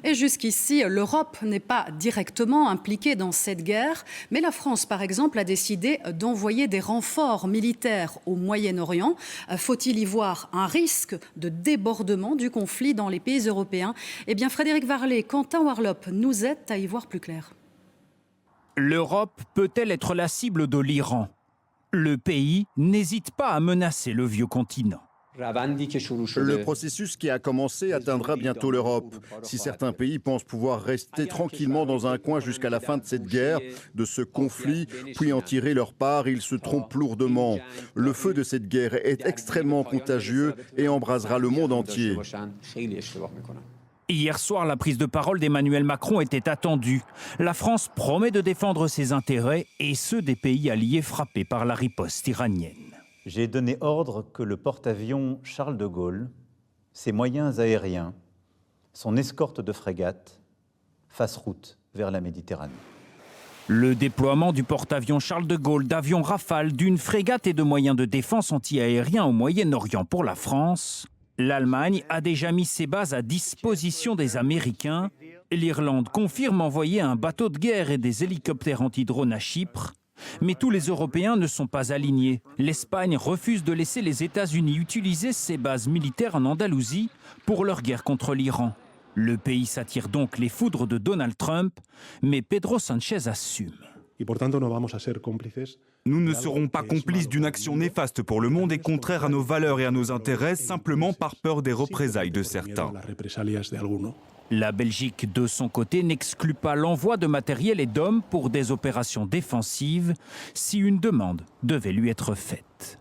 Et jusqu'ici, l'Europe n'est pas directement impliquée dans cette guerre, mais la France, par exemple, a décidé d'envoyer des renforts militaires au Moyen-Orient. Faut-il y voir un risque de débordement du conflit dans les pays européens? Eh bien, Frédéric Varlet, Quentin Warlop nous aident à y voir plus clair. L'Europe peut-elle être la cible de l'Iran? Le pays n'hésite pas à menacer le vieux continent. Le processus qui a commencé atteindra bientôt l'Europe. Si certains pays pensent pouvoir rester tranquillement dans un coin jusqu'à la fin de cette guerre, de ce conflit, puis en tirer leur part, ils se trompent lourdement. Le feu de cette guerre est extrêmement contagieux et embrasera le monde entier. Hier soir, la prise de parole d'Emmanuel Macron était attendue. La France promet de défendre ses intérêts et ceux des pays alliés frappés par la riposte iranienne. J'ai donné ordre que le porte-avions Charles de Gaulle, ses moyens aériens, son escorte de frégates, fassent route vers la Méditerranée. Le déploiement du porte-avions Charles de Gaulle, d'avions Rafale, d'une frégate et de moyens de défense anti-aériens au Moyen-Orient pour la France. L'Allemagne a déjà mis ses bases à disposition des Américains. L'Irlande confirme envoyer un bateau de guerre et des hélicoptères anti-drones à Chypre. Mais tous les Européens ne sont pas alignés. L'Espagne refuse de laisser les États-Unis utiliser ses bases militaires en Andalousie pour leur guerre contre l'Iran. Le pays s'attire donc les foudres de Donald Trump, mais Pedro Sánchez assume. Nous ne serons pas complices d'une action néfaste pour le monde et contraire à nos valeurs et à nos intérêts, simplement par peur des représailles de certains. La Belgique, de son côté, n'exclut pas l'envoi de matériel et d'hommes pour des opérations défensives si une demande devait lui être faite.